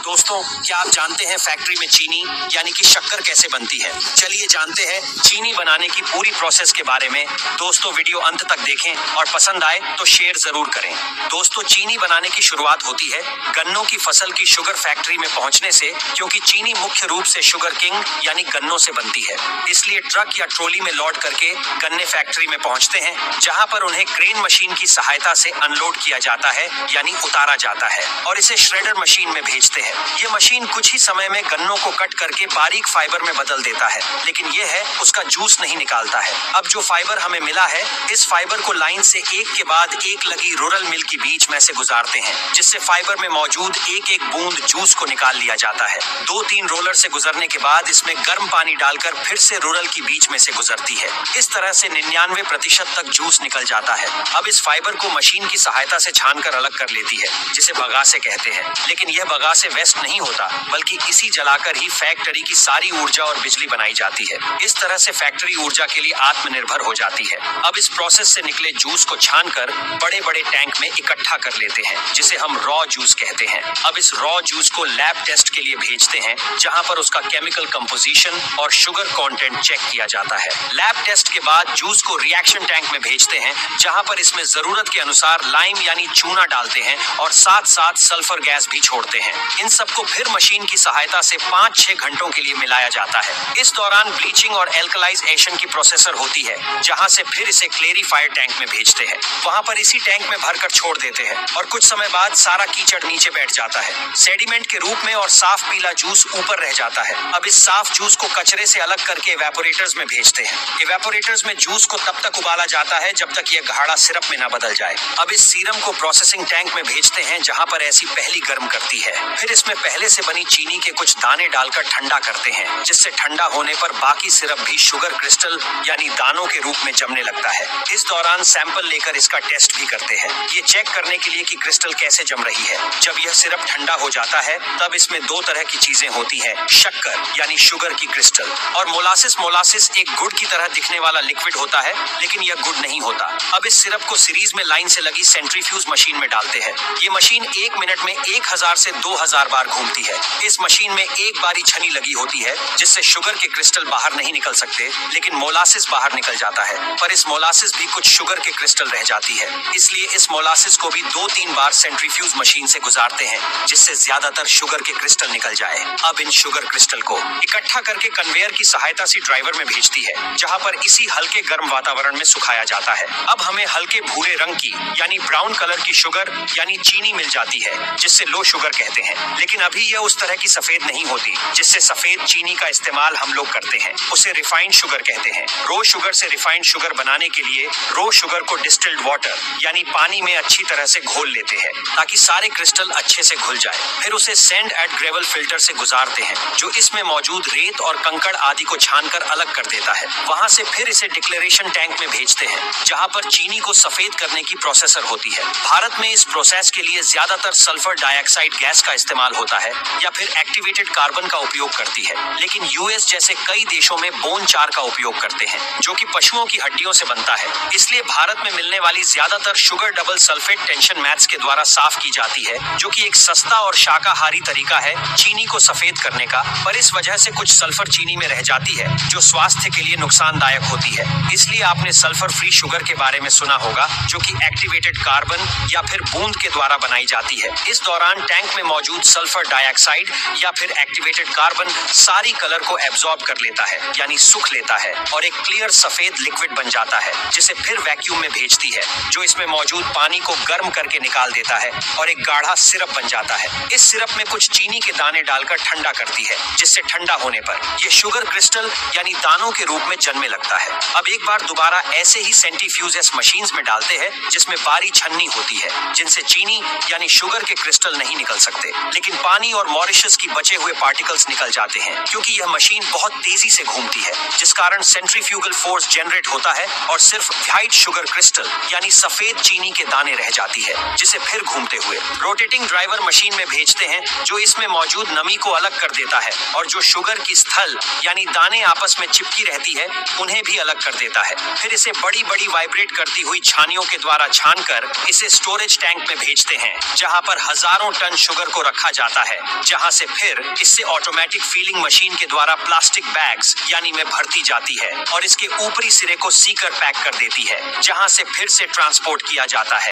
दोस्तों, क्या आप जानते हैं फैक्ट्री में चीनी यानी कि शक्कर कैसे बनती है? चलिए जानते हैं चीनी बनाने की पूरी प्रोसेस के बारे में। दोस्तों, वीडियो अंत तक देखें और पसंद आए तो शेयर जरूर करें। दोस्तों, चीनी बनाने की शुरुआत होती है गन्नों की फसल की शुगर फैक्ट्री में पहुंचने से, क्योंकि चीनी मुख्य रूप से शुगर किंग यानी गन्नों से बनती है। इसलिए ट्रक या ट्रॉली में लोड करके गन्ने फैक्ट्री में पहुंचते हैं, जहां पर उन्हें क्रेन मशीन की सहायता से अनलोड किया जाता है यानी उतारा जाता है और इसे श्रेडर मशीन में भेजते हैं। ये मशीन कुछ ही समय में गन्नों को कट करके बारीक फाइबर में बदल देता है, लेकिन यह है उसका जूस नहीं निकालता है। अब जो फाइबर हमें मिला है, इस फाइबर को लाइन से एक के बाद एक लगी रोलर मिल के बीच में से गुजारते हैं, जिससे फाइबर में मौजूद एक एक बूंद जूस को निकाल लिया जाता है। 2-3 रोलर से गुजरने के बाद इसमें गर्म पानी डालकर फिर से रोलर की बीच में से गुजरती है। इस तरह से 99% तक जूस निकल जाता है। अब इस फाइबर को मशीन की सहायता से छानकर अलग कर लेती है, जिसे बगासे कहते हैं। लेकिन यह बगासे वेस्ट नहीं होता, बल्कि इसी जलाकर ही फैक्ट्री की सारी ऊर्जा और बिजली बनाई जाती है। इस तरह से फैक्ट्री ऊर्जा के लिए आत्मनिर्भर हो जाती है। अब इस प्रोसेस से निकले जूस को छानकर बड़े बड़े टैंक में इकट्ठा कर लेते हैं, जिसे हम रॉ जूस कहते हैं। अब इस रॉ जूस को लैब टेस्ट के लिए भेजते हैं, जहां पर उसका केमिकल कंपोजिशन और शुगर कंटेंट चेक किया जाता है। लैब टेस्ट के बाद जूस को रिएक्शन टैंक में भेजते हैं, जहां पर इसमें जरूरत के अनुसार लाइम यानी चूना डालते हैं और साथ साथ सल्फर गैस भी छोड़ते हैं। इन सबको फिर मशीन की सहायता से 5-6 घंटों के लिए मिलाया जाता है। इस दौरान ब्लीचिंग और एल्कलाइजेशन की प्रोसेसर होती है, जहां से फिर इसे क्लेरिफायर टैंक में भेजते हैं। वहां पर इसी टैंक में भरकर छोड़ देते हैं और कुछ समय बाद सारा कीचड़ नीचे बैठ जाता है, सेडिमेंट के रूप में, और साफ पीला जूस ऊपर रह जाता है। अब इस साफ जूस को कचरे से अलग करके इवेपोरेटर्स में भेजते हैं। इवेपोरेटर्स में जूस को तब तक उबाला जाता है जब तक यह गाढ़ा सिरप में न बदल जाए। अब इस सीरम को प्रोसेसिंग टैंक में भेजते हैं, जहां पर ऐसी पहली गर्म करती है। फिर इसमें पहले से बनी चीनी के कुछ दाने डालकर ठंडा करते हैं, जिससे ठंडा होने पर बाकी सिरप भी शुगर क्रिस्टल यानी दानों के रूप में जमने लगता है। इस दौरान सैंपल लेकर इसका टेस्ट भी करते हैं, ये चेक करने के लिए कि क्रिस्टल कैसे जम रही है। जब यह सिरप ठंडा हो जाता है, तब इसमें 2 तरह की चीजें होती है, शक्कर यानी शुगर की क्रिस्टल और मोलासिस। मोलासिस एक गुड़ की तरह दिखने वाला लिक्विड होता है, लेकिन यह गुड़ नहीं होता। अब इस सिरप को सीरीज में लाइन से लगी सेंट्रीफ्यूज मशीन में डालते हैं। ये मशीन 1 मिनट में 1000 से 2000 बार घूमती है। इस मशीन में एक बारी छनी लगी होती है, जिससे शुगर के क्रिस्टल बाहर नहीं निकल सकते, लेकिन मोलासिस बाहर निकल जाता है। पर इस मोलासिस भी कुछ शुगर के क्रिस्टल रह जाती है, इसलिए इस मोलासिस को भी 2-3 बार सेंट्रीफ्यूज मशीन से गुजारते हैं, जिससे ज्यादातर शुगर के क्रिस्टल निकल जाए। अब इन शुगर क्रिस्टल को इकट्ठा करके कन्वेयर की सहायता से ड्राइवर में भेजती है, जहां पर इसी हल्के गर्म वातावरण में सुखाया जाता है। अब हमें हल्के भूरे रंग की यानी ब्राउन कलर की शुगर यानी चीनी मिल जाती है, जिससे लो शुगर कहते हैं। लेकिन अभी यह उस तरह की सफेद नहीं होती जिससे सफेद चीनी का इस्तेमाल हम लोग करते हैं, उसे रिफाइंड शुगर कहते हैं। रो शुगर से रिफाइंड शुगर बनाने के लिए रो शुगर को डिस्टिल्ड वाटर यानी पानी में अच्छी तरह से घोल लेते हैं, ताकि सारे क्रिस्टल अच्छे से घुल जाए। फिर उसे सैंड एंड ग्रेवल फिल्टर से गुजारते हैं, जो इसमें मौजूद रेत और कंकड़ आदि को छानकर अलग कर देता है। वहां से फिर इसे डिक्लेरेशन टैंक में भेजते हैं, जहां पर चीनी को सफेद करने की प्रोसेसर होती है। भारत में इस प्रोसेस के लिए ज्यादातर सल्फर डाइऑक्साइड गैस का इस्तेमाल होता है या फिर एक्टिवेटेड कार्बन का उपयोग करती है, लेकिन यूएस जैसे कई देशों में बोन चार का उपयोग करते हैं, जो कि पशुओं की हड्डियों से बनता है। इसलिए भारत में मिलने वाली ज्यादातर sugar double sulphate tension maths के द्वारा साफ की जाती है, जो कि एक सस्ता और शाकाहारी तरीका है चीनी को सफेद करने का। पर इस वजह से कुछ सल्फर चीनी में रह जाती है, जो स्वास्थ्य के लिए नुकसानदायक होती है। इसलिए आपने सल्फर फ्री शुगर के बारे में सुना होगा, जो कि एक्टिवेटेड कार्बन या फिर बूंद के द्वारा बनाई जाती है। इस दौरान टैंक में मौजूद सल्फर डाइऑक्साइड या फिर एक्टिवेटेड कार्बन सारी कलर को एब्जॉर्ब कर लेता है यानी सुख लेता है, और एक क्लियर सफेद लिक्विड बन जाता है, जिसे फिर वैक्यूम में भेजती है, जो इसमें मौजूद पानी को गर्म करके निकाल देता है और एक गाढ़ा सिरप बन जाता है। इस सिरप में कुछ चीनी के दाने डालकर ठंडा करती है, जिससे ठंडा होने पर यह शुगर क्रिस्टल यानी दानों के रूप में जन्मने लगता है। अब एक बार दोबारा ऐसे ही सेंट्रीफ्यूजेस मशीन्स में डालते हैं, जिसमें बारी छन्नी होती है, जिनसे चीनी यानी शुगर के क्रिस्टल नहीं निकल सकते, लेकिन पानी और मॉरिशस की बचे हुए पार्टिकल्स निकल जाते हैं, क्योंकि यह मशीन बहुत तेजी से घूमती है, जिस कारण सेंट्रीफ्यूगल फोर्स जनरेट होता है और सिर्फ व्हाइट शुगर क्रिस्टल यानी सफेद चीनी के दाने रह जाती है, जिसे फिर घूमते हुए रोटेटिंग ड्राइवर मशीन में भेजते हैं, जो इसमें मौजूद नमी को अलग कर देता है और जो शुगर की स्थल यानी दाने आपस में चिपकी रहती है, उन्हें भी अलग कर देता है। फिर इसे बड़ी बड़ी वाइब्रेट करती हुई छानियों के द्वारा छानकर इसे स्टोरेज टैंक में भेजते हैं, जहां पर हजारों टन शुगर को रखा जाता है, जहां से फिर इससे ऑटोमेटिक फीलिंग मशीन के द्वारा प्लास्टिक बैग्स यानी में भरती जाती है और इसके ऊपरी सिरे को सीकर पैक कर देती है, जहां से फिर से ट्रांसपोर्ट किया जाता है।